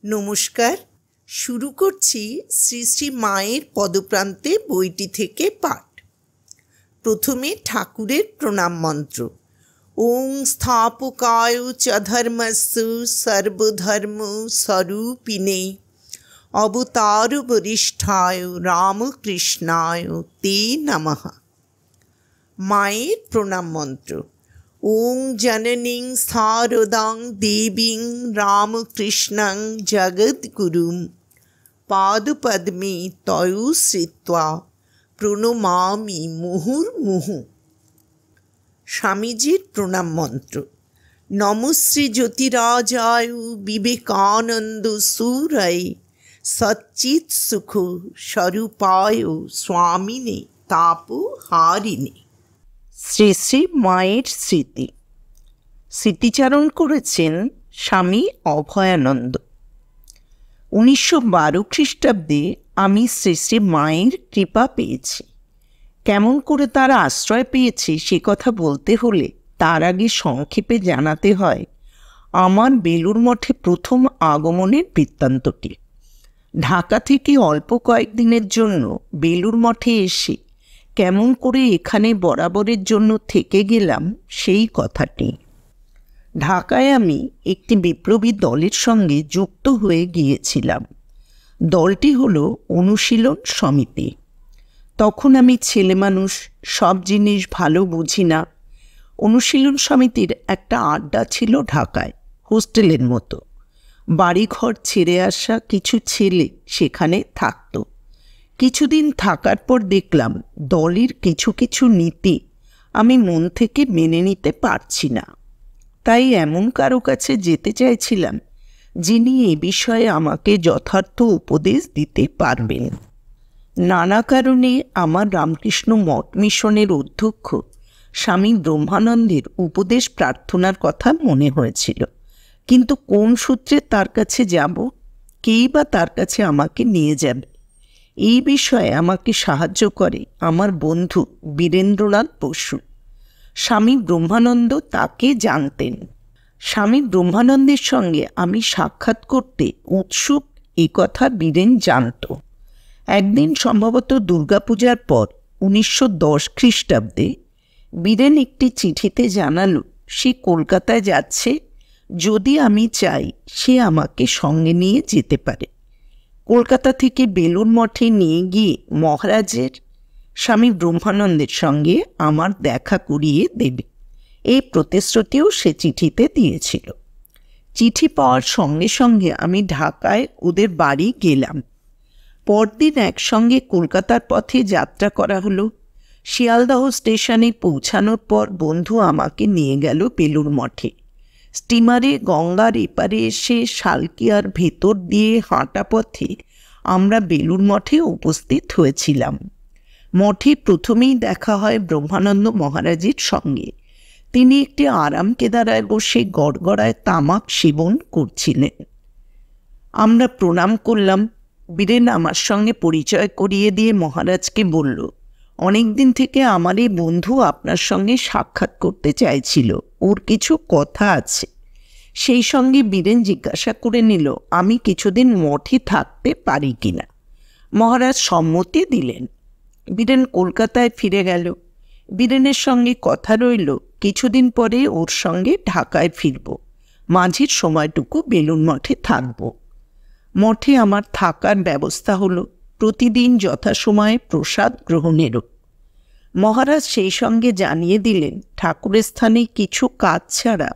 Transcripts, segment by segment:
নমস্কার। শুরু করছি শ্রী শ্রী মায়ের পদপ্রান্তে বইটি থেকে পাঠ। প্রথমে ঠাকুরের প্রণাম মন্ত্র। ওং স্থাপকায় চ ধর্মস্য সর্বধর্ম স্বরূপিণে অবতার বরিষ্ঠায় রামকৃষ্ণায় তে নমঃ। মায়ের প্রণাম মন্ত্র। ওং জননীং শারদাং দেবীং রামকৃষ্ণং জগদ্গুরুম পাদপদ্মে তয়ো শ্রিত্বা প্রণমামি মুহুর্মুহু। স্বামীজির প্রণাম মন্ত্র। নমশ্রী জ্যোতিরাজায় বিবেকানন্দ সুরায় সচ্চিৎ সুখ স্বরূপায় স্বামিনে তাপহারিণে। শ্রী শ্রী মায়ের স্মৃতি। স্মৃতিচারণ করেছেন স্বামী অভয়ানন্দ। 1912 খ্রিস্টাব্দে আমি শ্রী শ্রী মায়ের কৃপা পেয়েছি। কেমন করে তার আশ্রয় পেয়েছি সে কথা বলতে হলে তার আগে সংক্ষেপে জানাতে হয় আমার বেলুড় মঠে প্রথম আগমনের বৃত্তান্তটি। ঢাকা থেকে অল্প কয়েকদিনের জন্য বেলুড় মঠে এসে কেমন করে এখানে বরাবরের জন্য থেকে গেলাম সেই কথাটি। ঢাকায় আমি একটি বিপ্লবী দলের সঙ্গে যুক্ত হয়ে গিয়েছিলাম। দলটি হলো অনুশীলন সমিতি। তখন আমি ছেলে মানুষ, সব জিনিস ভালো বুঝি না। অনুশীলন সমিতির একটা আড্ডা ছিল ঢাকায়, হোস্টেলের মতো। বাড়িঘর ছেড়ে আসা কিছু ছেলে সেখানে থাকত। কিছুদিন থাকার পর দেখলাম দলের কিছু কিছু নীতি আমি মন থেকে মেনে নিতে পারছি না। তাই এমন কারো কাছে যেতে চাইছিলাম যিনি এ বিষয়ে আমাকে যথার্থ উপদেশ দিতে পারবেন। নানা কারণে আমার রামকৃষ্ণ মঠ মিশনের অধ্যক্ষ স্বামী ব্রহ্মানন্দের উপদেশ প্রার্থনার কথা মনে হয়েছিল, কিন্তু কোন সূত্রে তার কাছে যাব, কেই বা তার কাছে আমাকে নিয়ে যাবে, এই বিষয়ে আমাকে সাহায্য করে আমার বন্ধু বীরেন্দ্রনাথ বসু। স্বামী ব্রহ্মানন্দ তাকে জানতেন। স্বামী ব্রহ্মানন্দের সঙ্গে আমি সাক্ষাৎ করতে উৎসুক এ কথা বীরেন জানত। একদিন সম্ভবত দুর্গাপূজার পর 1910 খ্রিস্টাব্দে বীরেন একটি চিঠিতে জানালো সে কলকাতায় যাচ্ছে, যদি আমি চাই সে আমাকে সঙ্গে নিয়ে যেতে পারে। কলকাতা থেকে বেলুড় মঠে নিয়ে গিয়ে মহারাজের স্বামী ব্রহ্মানন্দের সঙ্গে আমার দেখা করিয়ে দেবে, এই প্রতিশ্রুতিও সে চিঠিতে দিয়েছিল। চিঠি পাওয়ার সঙ্গে সঙ্গে আমি ঢাকায় ওদের বাড়ি গেলাম। পরদিন একসঙ্গে কলকাতার পথে যাত্রা করা হলো। শিয়ালদহ স্টেশনে পৌঁছানোর পর বন্ধু আমাকে নিয়ে গেল বেলুড় মঠে। স্টিমারে গঙ্গার এপারে এসে শালকিয়ার ভেতর দিয়ে হাঁটা পথে আমরা বেলুড় মঠে উপস্থিত হয়েছিলাম। মঠে প্রথমেই দেখা হয় ব্রহ্মানন্দ মহারাজের সঙ্গে। তিনি একটি আরাম কেদারায় বসে গড়গড়ায় তামাক সেবন করছিলেন। আমরা প্রণাম করলাম। বীরেন আমার সঙ্গে পরিচয় করিয়ে দিয়ে মহারাজকে বলল, অনেক দিন থেকে আমার এই বন্ধু আপনার সঙ্গে সাক্ষাৎ করতে চাইছিল, ওর কিছু কথা আছে। সেই সঙ্গে বীরেন জিজ্ঞাসা করে নিল আমি কিছুদিন মঠে থাকতে পারি কিনা। মহারাজ সম্মতি দিলেন। বীরেন কলকাতায় ফিরে গেল। বীরেনের সঙ্গে কথা রইল কিছুদিন পরে ওর সঙ্গে ঢাকায় ফিরব, মাঝের সময়টুকু বেলুড় মঠে থাকব। মঠে আমার থাকার ব্যবস্থা হলো, প্রতিদিন যথাসময়ে প্রসাদ গ্রহণেরও। মহারাজ সেই সঙ্গে জানিয়ে দিলেন ঠাকুরের স্থানে কিছু কাজ ছাড়া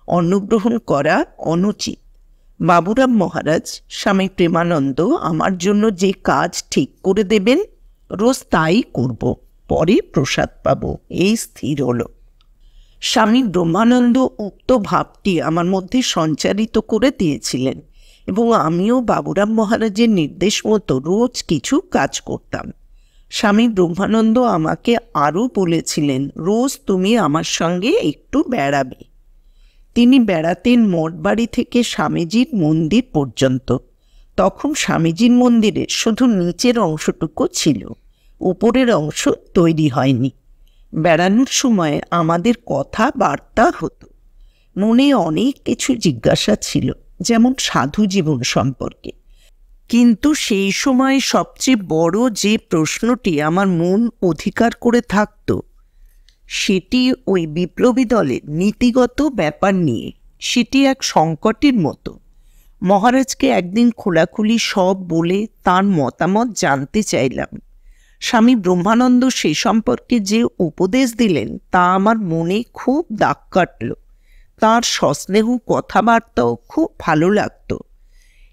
অন্নগ্রহণ করা অনুচিত। বাবুরাম মহারাজ স্বামী প্রেমানন্দ আমার জন্য যে কাজ ঠিক করে দেবেন রোজ তাই করব, পরে প্রসাদ পাব, এই স্থির হল। স্বামী ব্রহ্মানন্দ উক্ত ভাবটি আমার মধ্যে সঞ্চারিত করে দিয়েছিলেন এবং আমিও বাবুরাম মহারাজের নির্দেশ মতো রোজ কিছু কাজ করতাম। স্বামী ব্রহ্মানন্দ আমাকে আরও বলেছিলেন রোজ তুমি আমার সঙ্গে একটু বেড়াবে। তিনি বেড়াতেন মঠবাড়ি থেকে স্বামীজির মন্দির পর্যন্ত। তখন স্বামীজির মন্দিরে শুধু নিচের অংশটুকু ছিল, উপরের অংশ তৈরি হয়নি। বেড়ানোর সময় আমাদের কথাবার্তা হতো। মনে অনেক কিছু জিজ্ঞাসা ছিল, যেমন সাধু জীবন সম্পর্কে। কিন্তু সেই সময় সবচেয়ে বড় যে প্রশ্নটি আমার মন অধিকার করে থাকত, সেটি ওই বিপ্লবী দলের নীতিগত ব্যাপার নিয়ে। সেটি এক সংকটের মতো। মহারাজকে একদিন খোলাখুলি সব বলে তার মতামত জানতে চাইলাম। স্বামী ব্রহ্মানন্দ সে সম্পর্কে যে উপদেশ দিলেন তা আমার মনে খুব দাগ কাটল। তাঁর সস্নেহ কথাবার্তাও খুব ভালো লাগতো।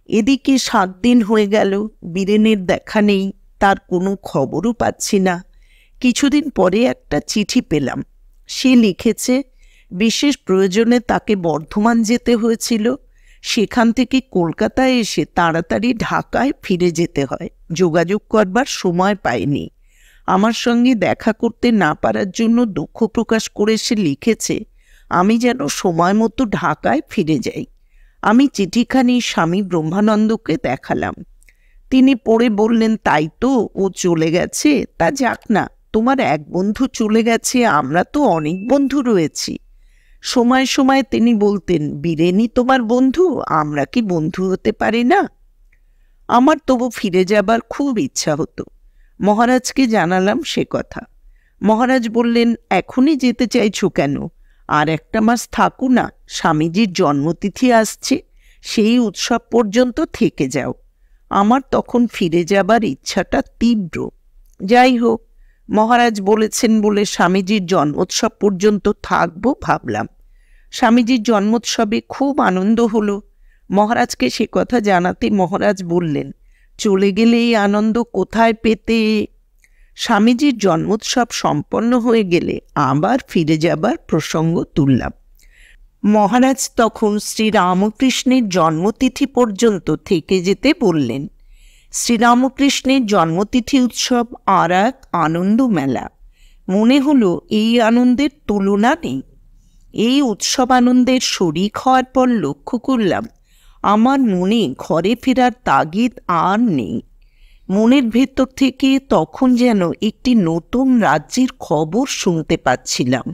এদিকে 7 দিন হয়ে গেল, বীরেনের দেখা নেই, তার কোনো খবরও পাচ্ছি না। কিছুদিন পরে একটা চিঠি পেলাম। সে লিখেছে বিশেষ প্রয়োজনে তাকে বর্ধমান যেতে হয়েছিল, সেখান থেকে কলকাতায় এসে তাড়াতাড়ি ঢাকায় ফিরে যেতে হয়, যোগাযোগ করবার সময় পায়নি। আমার সঙ্গে দেখা করতে না পারার জন্য দুঃখ প্রকাশ করে সে লিখেছে আমি যেন সময় মতো ঢাকায় ফিরে যাই। আমি চিঠিখানি স্বামী ব্রহ্মানন্দকে দেখালাম। তিনি পড়ে বললেন, তাই তো, ও চলে গেছে, তা যাক না, তোমার এক বন্ধু চলে গেছে, আমরা তো অনেক বন্ধু রয়েছি। সময় সময় তিনি বলতেন, বীরেনই তোমার বন্ধু, আমরা কি বন্ধু হতে পারি না? আমার তবু ফিরে যাবার খুব ইচ্ছা হতো। মহারাজকে জানালাম সে কথা। মহারাজ বললেন, এখনই যেতে চাইছো কেন? আর একটা মাস থাকো না, স্বামীজির জন্মতিথি আসছে, সেই উৎসব পর্যন্ত থেকে যাও। আমার তখন ফিরে যাবার ইচ্ছাটা তীব্র। যাই হোক, মহারাজ বলেছেন বলে স্বামীজির জন্মোৎসব পর্যন্ত থাকবো ভাবলাম। স্বামীজির জন্মোৎসবে খুব আনন্দ হলো। মহারাজকে সে কথা জানাতে মহারাজ বললেন, চলে গেলে এই আনন্দ কোথায় পেতে? স্বামীজির জন্মোৎসব সম্পন্ন হয়ে গেলে আবার ফিরে যাবার প্রসঙ্গ তুললাম। মহারাজ তখন শ্রীরামকৃষ্ণের জন্মতিথি পর্যন্ত থেকে যেতে বললেন। শ্রীরামকৃষ্ণের জন্মতিথি উৎসব আর এক আনন্দ মেলা। মনে হলো এই আনন্দের তুলনা নেই। এই উৎসব আনন্দের শরিক হওয়ার পর লক্ষ্য করলাম আমার মনে ঘরে ফেরার তাগিদ আর নেই। মনের ভেতর থেকে তখন যেন একটি নতুন রাজ্যের খবর শুনতে পাচ্ছিলাম।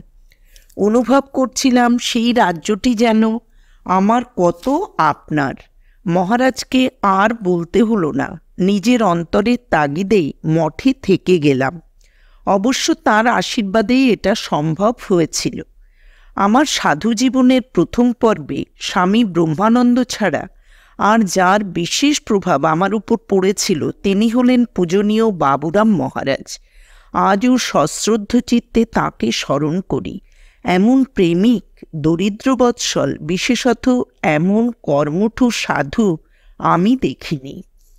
অনুভব করছিলাম সেই রাজ্যটি যেন আমার কত আপনার। মহারাজকে আর বলতে হলো না, নিজের অন্তরের তাগিদেই মঠে থেকে গেলাম। অবশ্য তার আশীর্বাদেই এটা সম্ভব হয়েছিল। আমার সাধু জীবনের প্রথম পর্বে স্বামী ব্রহ্মানন্দ ছাড়া আর যার বিশেষ প্রভাব আমার উপর পড়েছিল তিনি হলেন পূজনীয় বাবুরাম মহারাজ। আজও সশ্রদ্ধ চিত্তে তাঁকে স্মরণ করি। এমন প্রেমিক, দরিদ্রবৎসল, বিশেষত এমন কর্মঠ সাধু আমি দেখিনি।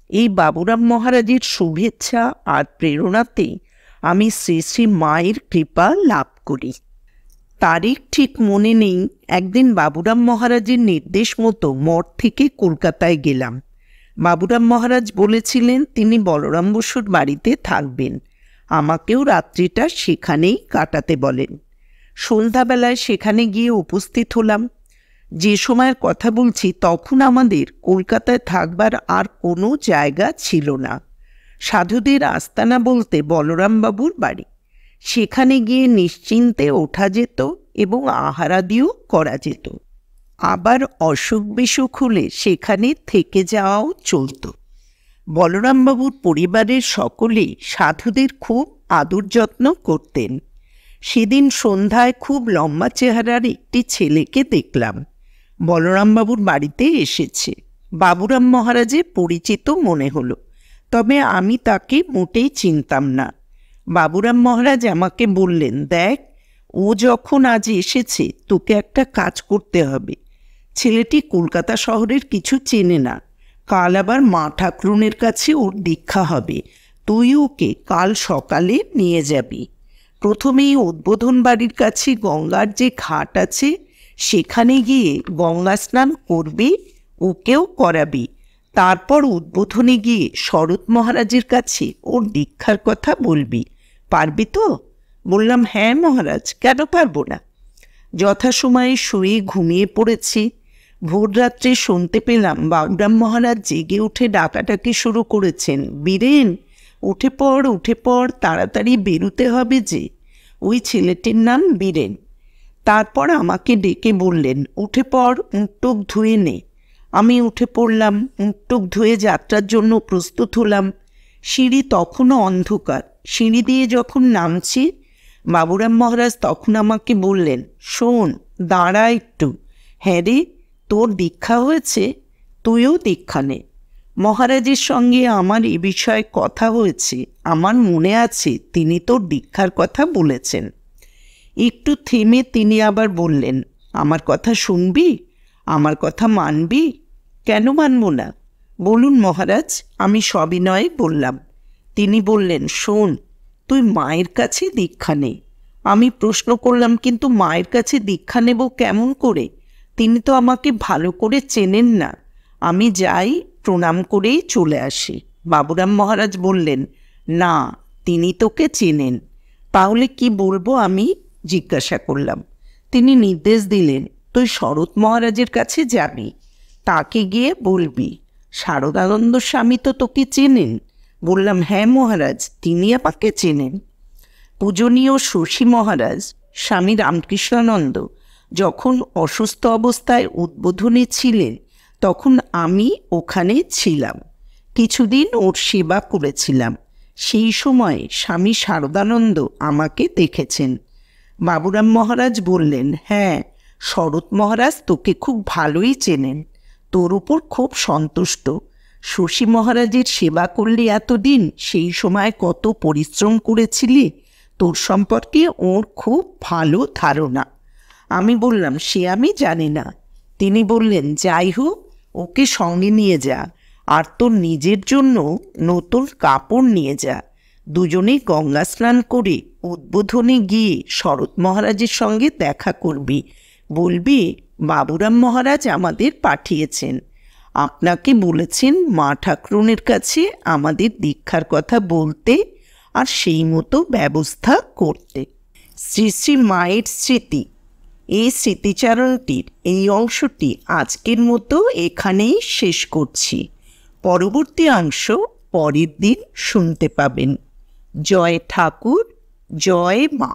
এই বাবুরাম মহারাজের শুভেচ্ছা আর প্রেরণাতে আমি শ্রী শ্রী মায়ের কৃপা লাভ করি। তারিখ ঠিক মনে নেই, একদিন বাবুরাম মহারাজের নির্দেশ মতো মঠ থেকে কলকাতায় গেলাম। বাবুরাম মহারাজ বলেছিলেন তিনি বলরাম বসুর বাড়িতে থাকবেন, আমাকেও রাত্রিটা সেখানেই কাটাতে বলেন। সন্ধ্যাবেলায় সেখানে গিয়ে উপস্থিত হলাম। যে সময়ের কথা বলছি তখন আমাদের কলকাতায় থাকবার আর কোনো জায়গা ছিল না। সাধুদের আস্তানা বলতে বলরামবাবুর বাড়ি। সেখানে গিয়ে নিশ্চিন্তে ওঠা যেত এবং আহারাদিও করা যেত। আবার অসুখ বিসুখ হলে সেখানে থেকে যাওয়াও চলত। বলরামবাবুর পরিবারের সকলেই সাধুদের খুব আদর যত্ন করতেন। সেদিন সন্ধ্যায় খুব লম্বা চেহারার একটি ছেলেকে দেখলাম, বলরামবাবুর বাড়িতে এসেছে। বাবুরাম মহারাজের পরিচিত মনে হলো, তবে আমি তাকে মোটেই চিনতাম না। বাবুরাম মহারাজ আমাকে বললেন, দেখ, ও যখন আজ এসেছে তোকে একটা কাজ করতে হবে। ছেলেটি কলকাতা শহরের কিছু চেনে না, কাল আবার মা ঠাকুরুনের কাছে ওর দীক্ষা হবে, তুই ওকে কাল সকালে নিয়ে যাবি। প্রথমেই উদ্বোধন বাড়ির কাছে গঙ্গার যে ঘাট আছে সেখানে গিয়ে গঙ্গা স্নান করবি, ওকেও করাবি। তারপর উদ্বোধনে গিয়ে শরৎ মহারাজের কাছে ওর দীক্ষার কথা বলবি। পারবি তো? বললাম, হ্যাঁ মহারাজ, কেন পারবো না। যথাসময়ে শুয়ে ঘুমিয়ে পড়েছি। ভোররাত্রে শুনতে পেলাম বাবুরাম মহারাজ জেগে উঠে ডাকাডাকি শুরু করেছেন, বীরেন, উঠে পড়, উঠে পড়, তাড়াতাড়ি বেরুতে হবে যে। ওই ছেলেটির নাম বীরেন। তারপর আমাকে ডেকে বললেন, উঠে পড়, মুখ টুক ধুয়ে নে। আমি উঠে পড়লাম, মুখটুক ধুয়ে যাত্রার জন্য প্রস্তুত হলাম। সিঁড়ি তখনও অন্ধকার। সিঁড়ি দিয়ে যখন নামছি, বাবুরাম মহারাজ তখন আমাকে বললেন, শোন, দাঁড়া একটু। হ্যাঁ রে, তোর দীক্ষা হয়েছে, তুইও দীক্ষা নে। মহারাজের সঙ্গে আমার এ বিষয়ে কথা হয়েছে, আমার মনে আছে তিনি তোর দীক্ষার কথা বলেছেন। একটু থেমে তিনি আবার বললেন, আমার কথা শুনবি, আমার কথা মানবি? কেন মানব না, বলুন মহারাজ। আমি সবিনয়ে বললাম। তিনি বললেন, শোন, তুই মায়ের কাছে দীক্ষা নে। আমি প্রশ্ন করলাম, কিন্তু মায়ের কাছে দীক্ষা নেব কেমন করে? তিনি তো আমাকে ভালো করে চেনেন না। আমি যাই, প্রণাম করেই চলে আসি। বাবুরাম মহারাজ বললেন, না, তিনি তোকে চেনেন। তাহলে কি বলবো আমি, জিজ্ঞাসা করলাম। তিনি নির্দেশ দিলেন, তুই শরৎ মহারাজের কাছে যাবি, তাকে গিয়ে বলবি, শারদানন্দ স্বামী তো তোকে চেনেন। বললাম, হ্যাঁ মহারাজ, তিনি আমাকে চেনেন। পূজনীয় শশী মহারাজ স্বামী রামকৃষ্ণানন্দ যখন অসুস্থ অবস্থায় উদ্বোধনে ছিলেন, তখন আমি ওখানে ছিলাম। কিছুদিন ওর সেবা করেছিলাম। সেই সময় স্বামী শারদানন্দ আমাকে দেখেছেন। বাবুরাম মহারাজ বললেন, হ্যাঁ, শরৎ মহারাজ তোকে খুব ভালোই চেনেন, তোর উপর খুব সন্তুষ্ট। শশী মহারাজের সেবা করলে এতদিন, সেই সময় কত পরিশ্রম করেছিলি, তোর সম্পর্কে ওর খুব ভালো ধারণা। আমি বললাম, সে আমি জানি না। তিনি বললেন, যাই হোক, ওকে সঙ্গে নিয়ে যা, আর তোর নিজের জন্য নতুন কাপড় নিয়ে যা। দুজনেই গঙ্গা স্নান করে উদ্বোধনে গিয়ে শরৎ মহারাজের সঙ্গে দেখা করবি। বলবি, বাবুরাম মহারাজ আমাদের পাঠিয়েছেন, আপনাকে বলেছেন মা ঠাকুরনের কাছে আমাদের দীক্ষার কথা বলতে আর সেই মতো ব্যবস্থা করতে। শ্রী শ্রী মায়ের স্মৃতি, এই স্মৃতিচারণটির এই অংশটি আজকের মতো এখানেই শেষ করছি। পরবর্তী অংশ পরের দিন শুনতে পাবেন। জয় ঠাকুর, জয় মা।